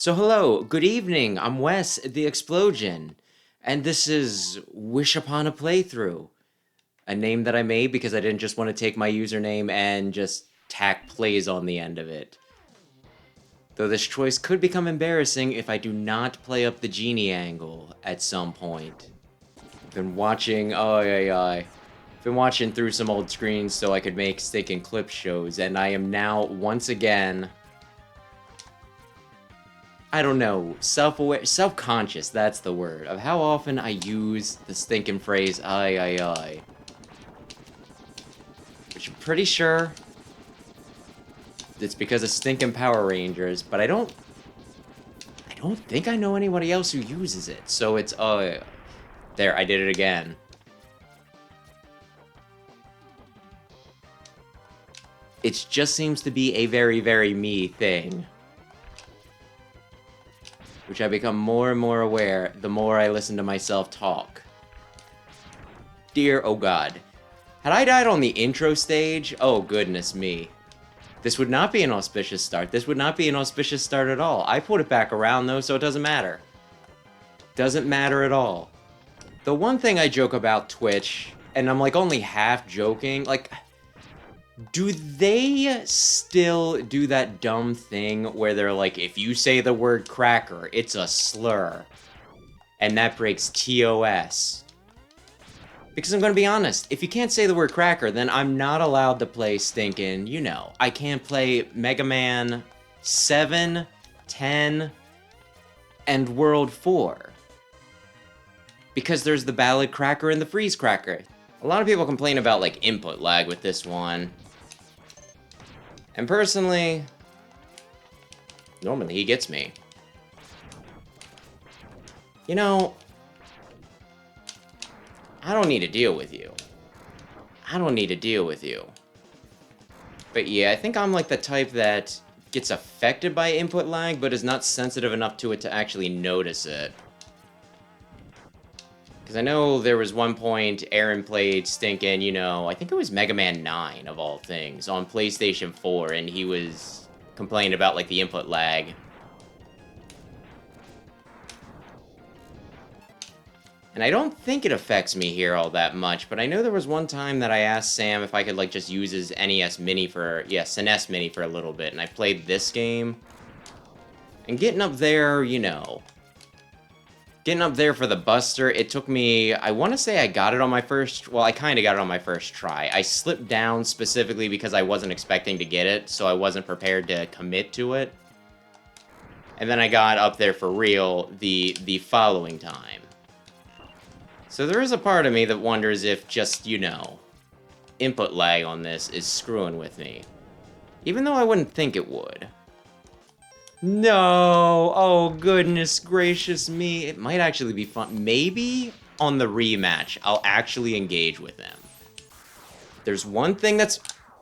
So hello, good evening, I'm Wes, the Explosion, and this is Wish Upon a Playthrough, a name that I made because I didn't just want to take my username and just tack plays on the end of it. Though this choice could become embarrassing if I do not play up the Genie Angle at some point. Been watching, been watching through some old screens so I could make stick and clip shows, and I am now once again I don't know, self-aware, self-conscious, that's the word, of how often I use the stinking phrase, aye. Which I'm pretty sure it's because of stinking Power Rangers, but I don't think I know anybody else who uses it, so it's, there, I did it again. It just seems to be a very, very me thing. Which I become more and more aware the more I listen to myself talk. Dear, oh god. Had I died on the intro stage, oh goodness me. This would not be an auspicious start. This would not be an auspicious start at all. I pulled it back around though, so it doesn't matter. Doesn't matter at all. The one thing I joke about Twitch, and I'm like only half joking, like, do they still do that dumb thing where they're like, if you say the word cracker, it's a slur, and that breaks TOS? Because I'm gonna be honest, if you can't say the word cracker, then I'm not allowed to play stinking, you know, I can't play Mega Man 7, 10, and World 4. Because there's the Ballad Cracker and the Freeze Cracker. A lot of people complain about, like, input lag with this one. And personally, normally he gets me. You know, I don't need to deal with you. I don't need to deal with you. But yeah, I think I'm like the type that gets affected by input lag, but is not sensitive enough to it to actually notice it. Because I know there was one point Aaron played stinking, you know, I think it was Mega Man 9 of all things on PlayStation 4, and he was complaining about like the input lag. And I don't think it affects me here all that much, but I know there was one time that I asked Sam if I could like just use his NES Mini for, SNES Mini for a little bit, and I played this game. And getting up there, you know, getting up there for the Buster, it took me, I want to say I got it on my first, well, I kind of got it on my first try. I slipped down specifically because I wasn't expecting to get it, so I wasn't prepared to commit to it. And then I got up there for real the following time. So there is a part of me that wonders if just, you know, input lag on this is screwing with me. Even though I wouldn't think it would. No! Oh, goodness gracious me. It might actually be fun. Maybe on the rematch, I'll actually engage with them. There's one thing that's...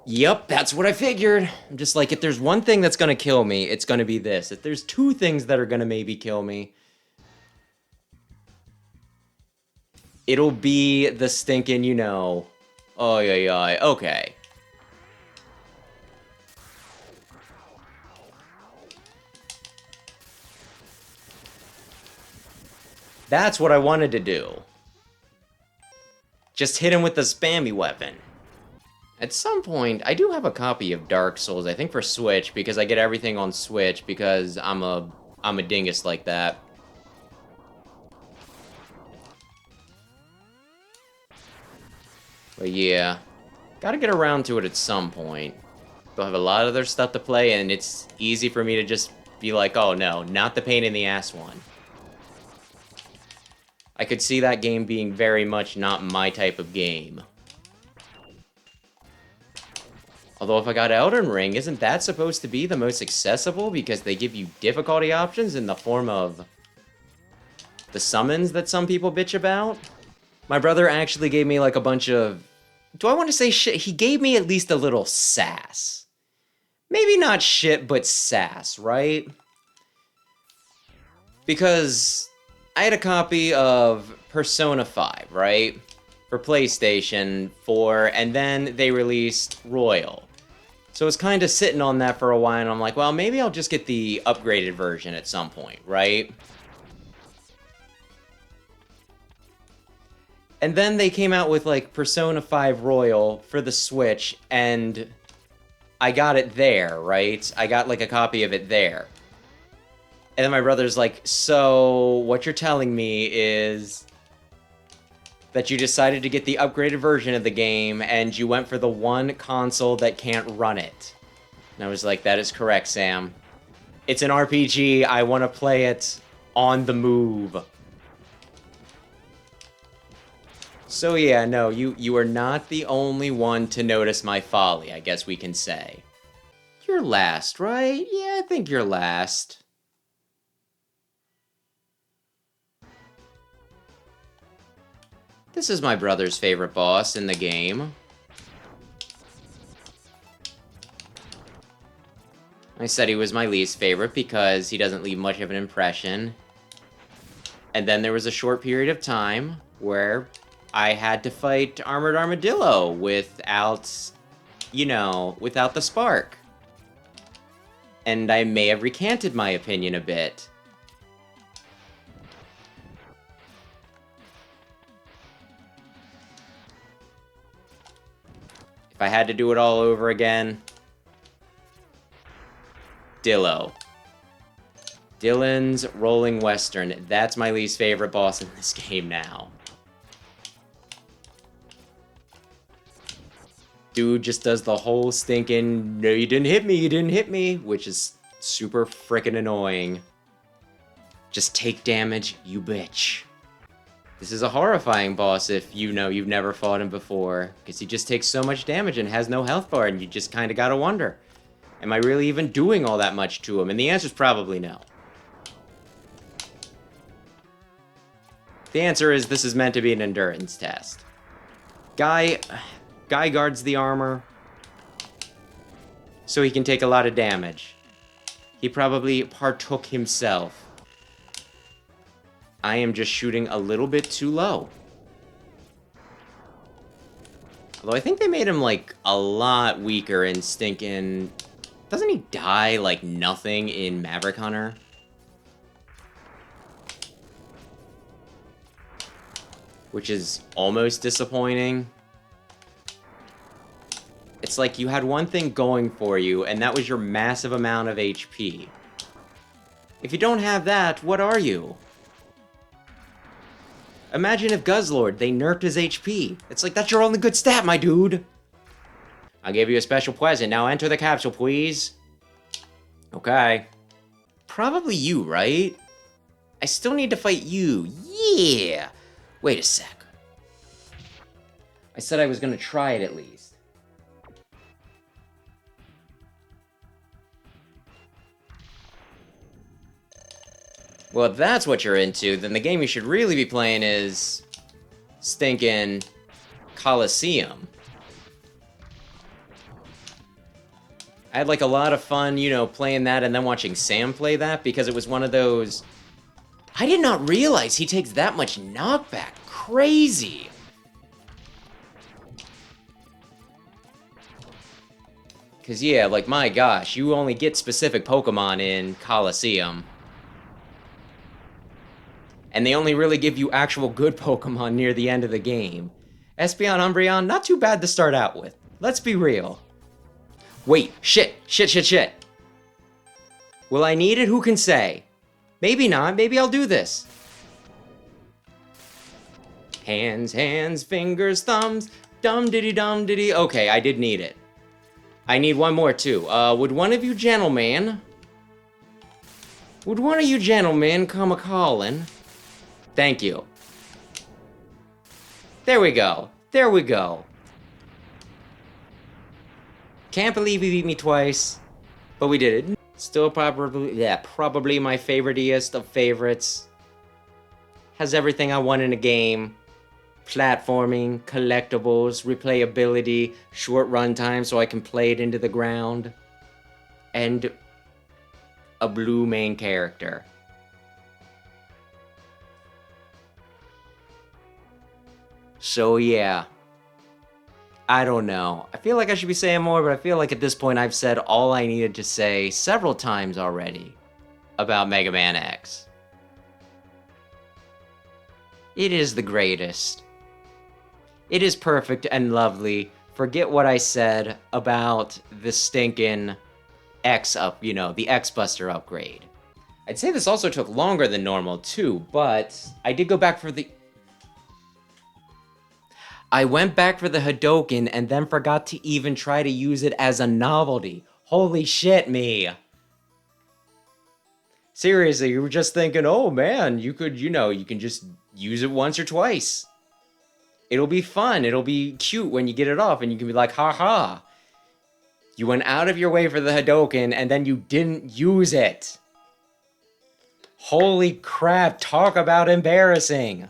Yep, that's what I figured. I'm just like, if there's one thing that's gonna kill me, it's gonna be this. If there's two things that are gonna maybe kill me, it'll be the stinking, you know... Oh, yeah, okay. That's what I wanted to do. Just hit him with the spammy weapon. At some point, I do have a copy of Dark Souls, I think for Switch, because I get everything on Switch, because I'm a dingus like that. But yeah, gotta get around to it at some point. They'll have a lot of their stuff to play, and it's easy for me to just be like, oh no, not the pain in the ass one. I could see that game being very much not my type of game. Although if I got Elden Ring, isn't that supposed to be the most accessible because they give you difficulty options in the form of the summons that some people bitch about? My brother actually gave me like a bunch of... Do I want to say shit? He gave me at least a little sass. Maybe not shit, but sass, right? Because I had a copy of Persona 5, right? For PlayStation 4, and then they released Royal. So I was kind of sitting on that for a while, and I'm like, well, maybe I'll just get the upgraded version at some point, right? And then they came out with, like, Persona 5 Royal for the Switch, and I got it there, right? I got, like, a copy of it there. And then my brother's like, so what you're telling me is that you decided to get the upgraded version of the game, and you went for the one console that can't run it. And I was like, that is correct, Sam. It's an RPG, I want to play it on the move. So yeah, no, you are not the only one to notice my folly, I guess we can say. You're last, right? Yeah, I think you're last. This is my brother's favorite boss in the game. I said he was my least favorite because he doesn't leave much of an impression. And then there was a short period of time where I had to fight Armored Armadillo without, you know, without the spark. And I may have recanted my opinion a bit. If I had to do it all over again... Dillo. Dylan's Rolling Western. That's my least favorite boss in this game now. Dude just does the whole stinking, no, you didn't hit me, you didn't hit me, which is super frickin' annoying. Just take damage, you bitch. This is a horrifying boss if you know you've never fought him before, because he just takes so much damage and has no health bar, and you just kind of gotta wonder, am I really even doing all that much to him? And the answer's probably no. The answer is this is meant to be an endurance test. Guy guards the armor so he can take a lot of damage. He probably partook himself. I am just shooting a little bit too low. Although I think they made him, like, a lot weaker in stinking... Doesn't he die like nothing in Maverick Hunter? Which is almost disappointing. It's like you had one thing going for you, and that was your massive amount of HP. If you don't have that, what are you? Imagine if Guzzlord, they nerfed his HP. It's like, that's your only good stat, my dude! I'll give you a special present. Now enter the capsule, please. Okay. Probably you, right? I still need to fight you. Yeah! Wait a sec. I said I was gonna try it at least. Well, if that's what you're into, then the game you should really be playing is... stinking... Coliseum. I had, like, a lot of fun, you know, playing that and then watching Sam play that, because it was one of those... I did not realize he takes that much knockback. Crazy! Because, yeah, like, my gosh, you only get specific Pokemon in Coliseum. And they only really give you actual good Pokemon near the end of the game. Espeon, Umbreon, not too bad to start out with. Let's be real. Wait, shit. Will I need it? Who can say? Maybe not, maybe I'll do this. Hands, fingers, thumbs, dum-diddy-dum-diddy. Okay, I did need it. I need one more, too. Would one of you gentlemen come a-callin'? Thank you. There we go. Can't believe he beat me twice, but we did it. Still probably my favoriteest of favorites. Has everything I want in a game. Platforming, collectibles, replayability, short runtime so I can play it into the ground. And a blue main character. So yeah. I don't know. I feel like I should be saying more, but I feel like at this point I've said all I needed to say several times already about Mega Man X. It is the greatest. It is perfect and lovely. Forget what I said about the stinking the X Buster upgrade. I'd say this also took longer than normal too, but I did go back for the... I went back for the Hadoken and then forgot to even try to use it as a novelty. Holy shit, me. Seriously, you were just thinking, oh man, you can just use it once or twice. It'll be fun, it'll be cute when you get it off and you can be like, haha. You went out of your way for the Hadoken and then you didn't use it. Holy crap, talk about embarrassing.